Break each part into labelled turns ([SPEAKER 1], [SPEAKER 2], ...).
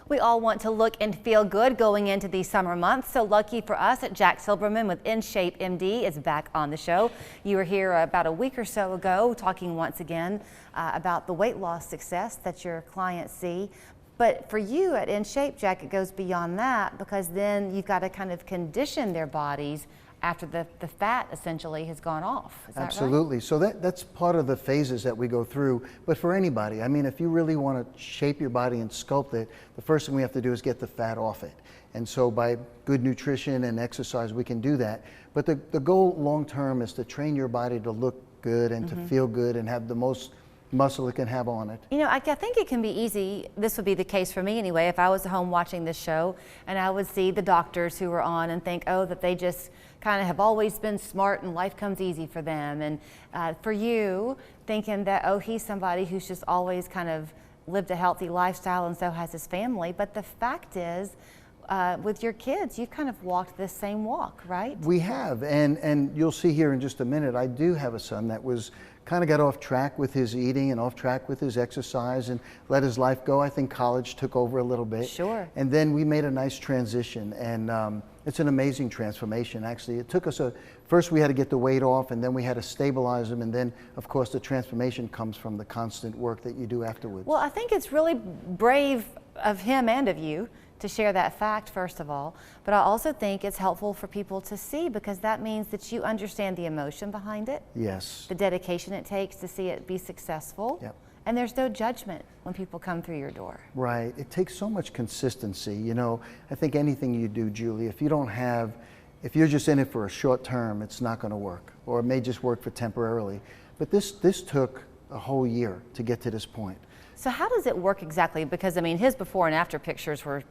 [SPEAKER 1] We all want to look and feel good going into these summer months. So lucky for us, Jack Silberman with InShape MD is back on the show. You were here about a week or so ago talking once again about the weight loss success that your clients see. But for you at InShape, Jack, it goes beyond that, because then you've got to kind of condition their bodies after the fat essentially has gone off. Is that
[SPEAKER 2] Absolutely.
[SPEAKER 1] right?
[SPEAKER 2] So that's part of the phases that we go through. But for anybody, I mean, if you really want to shape your body and sculpt it, the first thing we have to do is get the fat off it. And so by good nutrition and exercise, we can do that. But the goal long term is to train your body to look good and to feel good and have the most muscle it can have on it.
[SPEAKER 1] You know, I think it can be easy. This would be the case for me anyway. If I was at home watching this show and I would see the doctors who are on and think, oh, that they just kind of have always been smart and life comes easy for them. And for you, thinking that, oh, he's somebody who's just always kind of lived a healthy lifestyle and so has his family. But the fact is, with your kids, you've kind of walked this same walk, right?
[SPEAKER 2] We have, and you'll see here in just a minute, I do have a son that was kind of got off track with his eating and off track with his exercise and let his life go. I think college took over a little bit.
[SPEAKER 1] Sure.
[SPEAKER 2] And then we made a nice transition, and it's an amazing transformation, actually. It took us first we had to get the weight off, and then we had to stabilize him, and then, of course, the transformation comes from the constant work that you do afterwards.
[SPEAKER 1] Well, I think it's really brave of him and of you to share that fact, first of all, but I also think it's helpful for people to see, because that means that you understand the emotion behind it.
[SPEAKER 2] Yes.
[SPEAKER 1] The dedication it takes to see it be successful.
[SPEAKER 2] Yep.
[SPEAKER 1] And there's no judgment when people come through your door.
[SPEAKER 2] Right. It takes so much consistency. You know, I think anything you do, Julie, if you're just in it for a short term, it's not going to work, or it may just work for temporarily. But this took a whole year to get to this point.
[SPEAKER 1] So how does it work exactly? Because I mean, his before and after pictures were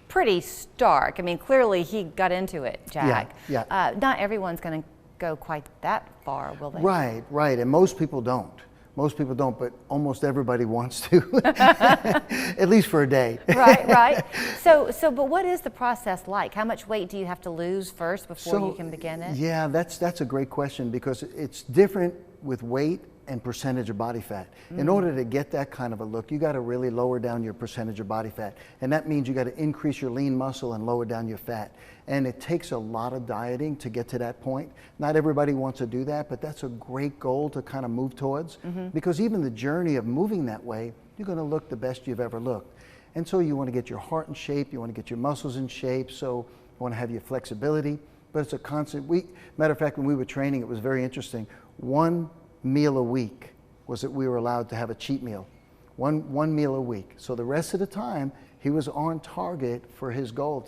[SPEAKER 1] pretty stark. I mean, clearly he got into it, Jack.
[SPEAKER 2] Yeah.
[SPEAKER 1] Not everyone's going to go quite that far, will they?
[SPEAKER 2] Right, right. And most people don't. Most people don't, but almost everybody wants to, at least for a day.
[SPEAKER 1] Right, right. But what is the process like? How much weight do you have to lose first before you can begin it?
[SPEAKER 2] Yeah, that's a great question, because it's different with weight and percentage of body fat. In order to get that kind of a look, you got to really lower down your percentage of body fat. And that means you got to increase your lean muscle and lower down your fat. And it takes a lot of dieting to get to that point. Not everybody wants to do that, but that's a great goal to kind of move towards, because even the journey of moving that way, you're going to look the best you've ever looked. And so you want to get your heart in shape, you want to get your muscles in shape, so you want to have your flexibility, but it's a constant. Matter of fact, when we were training, it was very interesting. One meal a week was that we were allowed to have a cheat meal. One meal a week. So the rest of the time, he was on target for his goal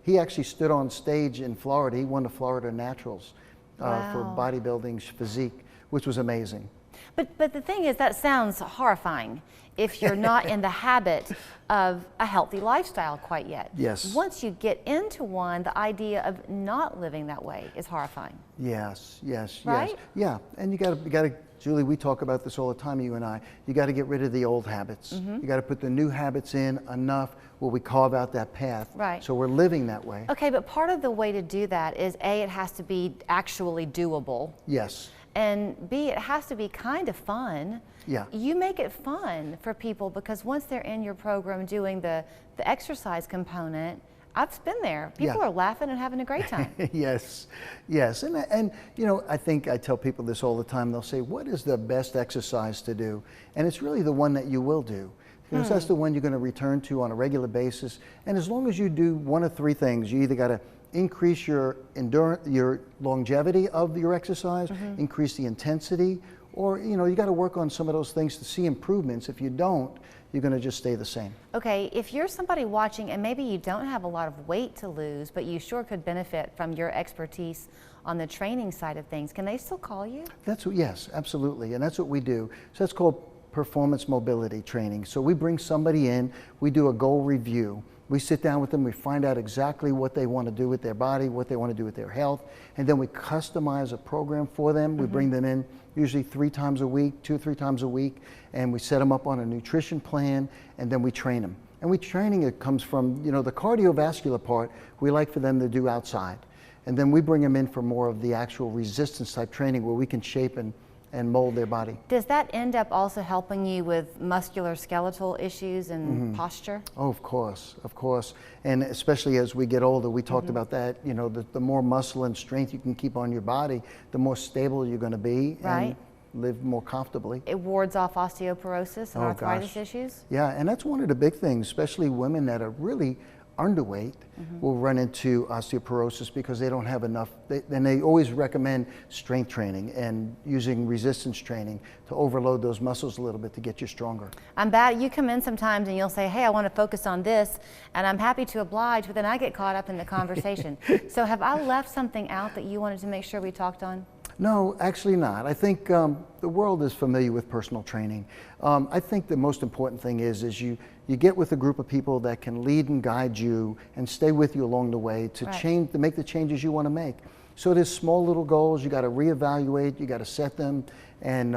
[SPEAKER 2] he actually stood on stage in Florida. He won the Florida Naturals for bodybuilding physique, which was amazing.
[SPEAKER 1] But the thing is, that sounds horrifying if you're not in the habit of a healthy lifestyle quite yet.
[SPEAKER 2] Yes.
[SPEAKER 1] Once you get into one, the idea of not living that way is horrifying.
[SPEAKER 2] Yes, yes,
[SPEAKER 1] right?
[SPEAKER 2] yes. Yeah, and you gotta, Julie, we talk about this all the time, you and I. You gotta get rid of the old habits. You gotta put the new habits in enough where we carve out that path.
[SPEAKER 1] Right.
[SPEAKER 2] So we're living that way.
[SPEAKER 1] Okay, but part of the way to do that is A, it has to be actually doable.
[SPEAKER 2] Yes.
[SPEAKER 1] And B, it has to be kind of fun.
[SPEAKER 2] Yeah.
[SPEAKER 1] You make it fun for people, because once they're in your program doing the exercise component, I've been there. People are laughing and having a great time.
[SPEAKER 2] Yes, yes. And you know, I think I tell people this all the time. They'll say, what is the best exercise to do? And it's really the one that you will do, because that's the one you're going to return to on a regular basis. And as long as you do one of three things, you either got to increase your endurance, your longevity of your exercise, increase the intensity, or you know, you got to work on some of those things to see improvements. If you don't, you're going to just stay the same. Okay,
[SPEAKER 1] if you're somebody watching and maybe you don't have a lot of weight to lose, but you sure could benefit from your expertise on the training side of things, can they still call you?
[SPEAKER 2] Yes, absolutely, and that's what we do. So that's called performance mobility training. So we bring somebody in, we do a goal review. We sit down with them, we find out exactly what they want to do with their body, what they want to do with their health, and then we customize a program for them. We bring them in usually 3 times a week, 2 or 3 times a week, and we set them up on a nutrition plan, and then we train them. And training, it comes from, you know, the cardiovascular part, we like for them to do outside. And then we bring them in for more of the actual resistance type training, where we can shape and and mold their body.
[SPEAKER 1] Does that end up also helping you with musculoskeletal issues and posture?
[SPEAKER 2] Oh, of course, of course. And especially as we get older, we talked about that, you know, the more muscle and strength you can keep on your body, the more stable you're going to be
[SPEAKER 1] Right.
[SPEAKER 2] and live more comfortably.
[SPEAKER 1] It wards off osteoporosis and
[SPEAKER 2] Oh,
[SPEAKER 1] arthritis
[SPEAKER 2] gosh.
[SPEAKER 1] issues?
[SPEAKER 2] Yeah, and that's one of the big things, especially women that are really underweight will run into osteoporosis because they don't have enough. And they always recommend strength training and using resistance training to overload those muscles a little bit to get you stronger.
[SPEAKER 1] I'm bad. You come in sometimes and you'll say, hey, I want to focus on this, and I'm happy to oblige, but then I get caught up in the conversation. So have I left something out that you wanted to make sure we talked on?
[SPEAKER 2] No, actually not. I think the world is familiar with personal training. I think the most important thing is you get with a group of people that can lead and guide you and stay with you along the way to
[SPEAKER 1] Right.
[SPEAKER 2] change, to make the changes you want to make. So there's small little goals. You got to reevaluate. You got to set them and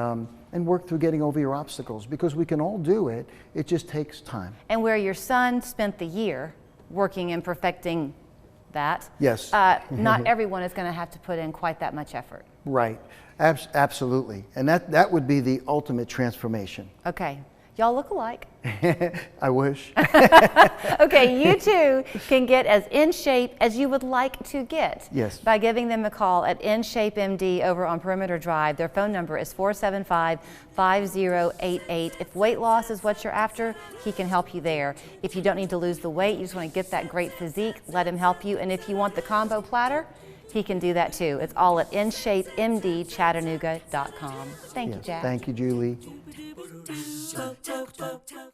[SPEAKER 2] work through getting over your obstacles, because we can all do it. It just takes time.
[SPEAKER 1] And where your son spent the year working and perfecting that,
[SPEAKER 2] Yes.
[SPEAKER 1] not everyone is going to have to put in quite that much effort.
[SPEAKER 2] Right. Absolutely. And that would be the ultimate transformation.
[SPEAKER 1] Okay. Y'all look alike.
[SPEAKER 2] I wish.
[SPEAKER 1] Okay, you too can get as in shape as you would like to get.
[SPEAKER 2] Yes.
[SPEAKER 1] By giving them a call at InShape MD over on Perimeter Drive. Their phone number is 475-5088. If weight loss is what you're after, he can help you there. If you don't need to lose the weight, you just want to get that great physique, let him help you. And if you want the combo platter, he can do that too. It's all at InShapeMDChattanooga.com. Thank you,
[SPEAKER 2] Yes.
[SPEAKER 1] Jack.
[SPEAKER 2] Thank you, Julie.